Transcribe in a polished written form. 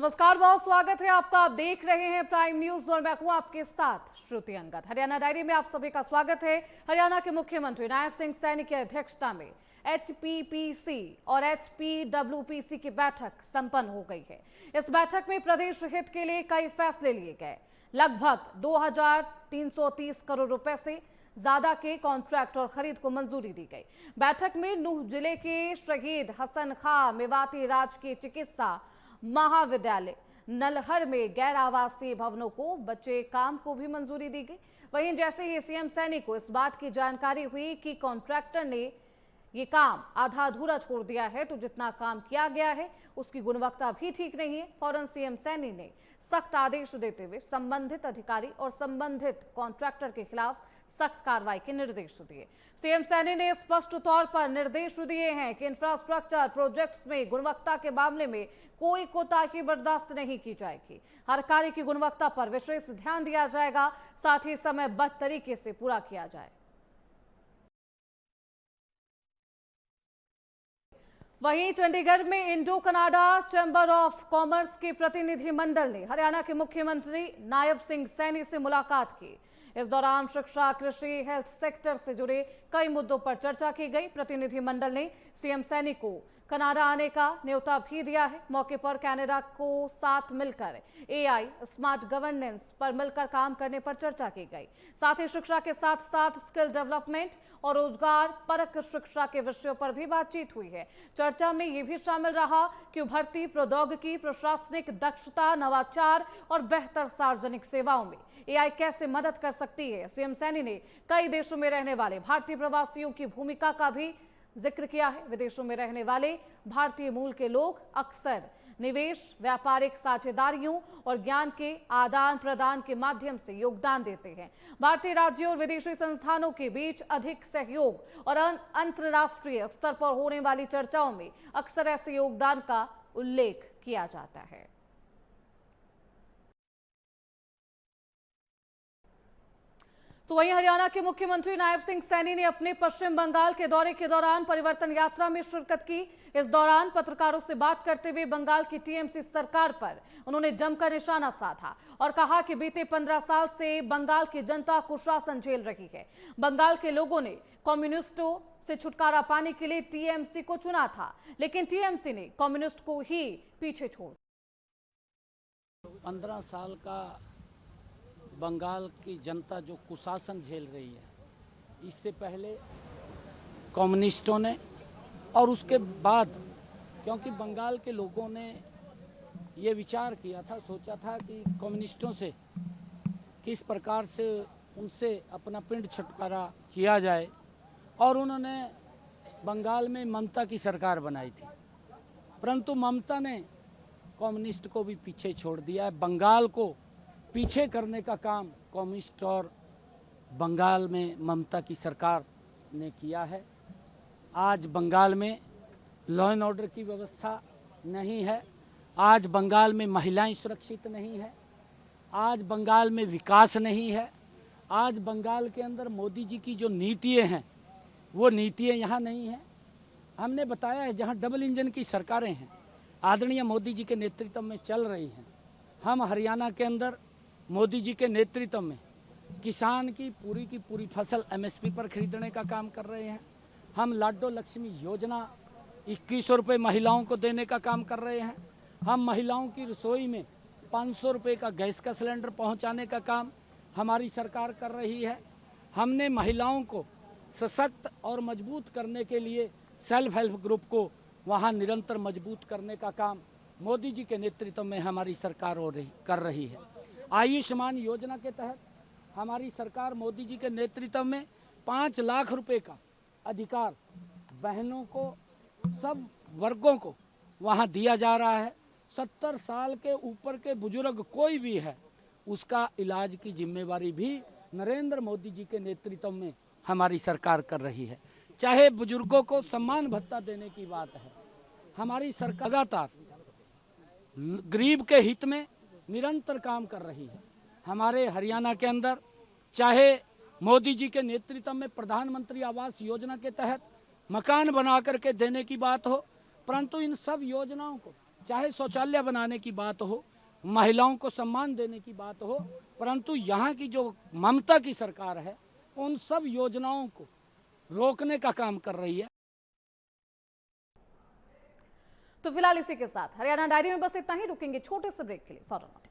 नमस्कार, बहुत स्वागत है आपका। आप देख रहे हैं प्राइम न्यूज और मैं हूं आपके साथ श्रुति अंगद। हरियाणा डायरी में आप सभी का स्वागत है। हरियाणा के मुख्यमंत्री नायब सिंह सैनी की अध्यक्षता में एचपीपीसी और एचपीडब्ल्यूपीसी की बैठक संपन्न हो गई है। इस बैठक में प्रदेश हित के लिए कई फैसले लिए गए। लगभग 2330 करोड़ रुपए से ज्यादा के कॉन्ट्रैक्ट और खरीद को मंजूरी दी गई। बैठक में नूह जिले के शहीद हसन खां मेवाती राजकीय चिकित्सा महाविद्यालय नलहर में गैर आवासीय भवनों को बचे काम को भी मंजूरी दी गई। वहीं जैसे ही सीएम सैनी को इस बात की जानकारी हुई कि कॉन्ट्रैक्टर ने ये काम आधा अधूरा छोड़ दिया है, तो जितना काम किया गया है उसकी गुणवत्ता भी ठीक नहीं है, फौरन सीएम सैनी ने सख्त आदेश देते हुए संबंधित अधिकारी और संबंधित कॉन्ट्रैक्टर के खिलाफ सख्त कार्रवाई के निर्देश दिए। सीएम सैनी ने स्पष्ट तौर पर निर्देश दिए हैं कि इंफ्रास्ट्रक्चर प्रोजेक्ट्स में गुणवत्ता के मामले में कोई कोताही बर्दाश्त नहीं की जाएगी। हर कार्य की गुणवत्ता पर विशेष ध्यान दिया जाएगा, साथ ही समयबद्ध तरीके से पूरा किया जाए। वहीं चंडीगढ़ में Indo Canada chamber of commerce के प्रतिनिधि मंडल ने हरियाणा के मुख्यमंत्री नायब सिंह सैनी से मुलाकात की। इस दौरान शिक्षा, कृषि, हेल्थ सेक्टर से जुड़े कई मुद्दों पर चर्चा की गई। प्रतिनिधि मंडल ने सीएम सैनी को कनाडा आने का न्योता भी दिया है। मौके पर कनाडा को साथ मिलकर एआई, स्मार्ट गवर्नेंस पर मिलकर काम करने पर चर्चा की गई। साथ ही शिक्षा के साथ साथ स्किल डेवलपमेंट और रोजगार परक शिक्षा के विषयों पर भी बातचीत हुई है। चर्चा में यह भी शामिल रहा कि उभरती प्रौद्योगिकी, प्रशासनिक दक्षता, नवाचार और बेहतर सार्वजनिक सेवाओं में एआई कैसे मदद कर सकती है। सीएम सैनी ने कई देशों में रहने वाले भारतीय प्रवासियों की भूमिका का भी जिक्र किया है। विदेशों में रहने वाले भारतीय मूल के लोग अक्सर निवेश, व्यापारिक साझेदारियों और ज्ञान के आदान प्रदान के माध्यम से योगदान देते हैं। भारतीय राज्यों और विदेशी संस्थानों के बीच अधिक सहयोग और अंतर्राष्ट्रीय स्तर पर होने वाली चर्चाओं में अक्सर ऐसे योगदान का उल्लेख किया जाता है। तो वहीं हरियाणा के मुख्यमंत्री नायब सिंह सैनी ने अपने पश्चिम बंगाल के दौरे के दौरान परिवर्तन यात्रा में शिरकत की। इस दौरान पत्रकारों से बात करते हुए बंगाल की टीएमसी सरकार पर उन्होंने जमकर निशाना साधा और कहा कि बीते 15 साल से बंगाल की जनता कुशासन झेल रही है। बंगाल के लोगों ने कम्युनिस्टों से छुटकारा पाने के लिए टीएमसी को चुना था, लेकिन टीएमसी ने कम्युनिस्ट को ही पीछे छोड़। 15 साल का बंगाल की जनता जो कुशासन झेल रही है, इससे पहले कम्युनिस्टों ने और उसके बाद, क्योंकि बंगाल के लोगों ने ये विचार किया था, सोचा था कि कम्युनिस्टों से किस प्रकार से उनसे अपना पिंड छुटकारा किया जाए, और उन्होंने बंगाल में ममता की सरकार बनाई थी। परंतु ममता ने कम्युनिस्ट को भी पीछे छोड़ दिया है। बंगाल को पीछे करने का काम कम्युनिस्ट और बंगाल में ममता की सरकार ने किया है। आज बंगाल में लॉ एंड ऑर्डर की व्यवस्था नहीं है, आज बंगाल में महिलाएं सुरक्षित नहीं है, आज बंगाल में विकास नहीं है, आज बंगाल के अंदर मोदी जी की जो नीतियां हैं वो नीतियां यहाँ नहीं हैं। हमने बताया है, जहाँ डबल इंजन की सरकारें हैं, आदरणीय मोदी जी के नेतृत्व में चल रही हैं। हम हरियाणा के अंदर मोदी जी के नेतृत्व में किसान की पूरी फसल एमएसपी पर खरीदने का काम कर रहे हैं। हम लाडो लक्ष्मी योजना 2100 रुपये महिलाओं को देने का काम कर रहे हैं। हम महिलाओं की रसोई में 500 रुपये का गैस का सिलेंडर पहुंचाने का काम हमारी सरकार कर रही है। हमने महिलाओं को सशक्त और मजबूत करने के लिए सेल्फ हेल्प ग्रुप को वहां निरंतर मजबूत करने का काम मोदी जी के नेतृत्व में हमारी सरकार कर रही है। आयुष्मान योजना के तहत हमारी सरकार मोदी जी के नेतृत्व में 5 लाख रुपए का अधिकार बहनों को, सब वर्गों को वहां दिया जा रहा है। 70 साल के ऊपर के बुजुर्ग कोई भी है, उसका इलाज की जिम्मेवारी भी नरेंद्र मोदी जी के नेतृत्व में हमारी सरकार कर रही है। चाहे बुजुर्गों को सम्मान भत्ता देने की बात है, हमारी सरकार लगातार गरीब के हित में निरंतर काम कर रही है। हमारे हरियाणा के अंदर चाहे मोदी जी के नेतृत्व में प्रधानमंत्री आवास योजना के तहत मकान बना करके देने की बात हो, परंतु इन सब योजनाओं को चाहे शौचालय बनाने की बात हो, महिलाओं को सम्मान देने की बात हो, परंतु यहाँ की जो ममता की सरकार है उन सब योजनाओं को रोकने का काम कर रही है। तो फिलहाल इसी के साथ हरियाणा डायरी में बस इतना ही। रुकेंगे छोटे से ब्रेक के लिए, फौरन लौटेंगे।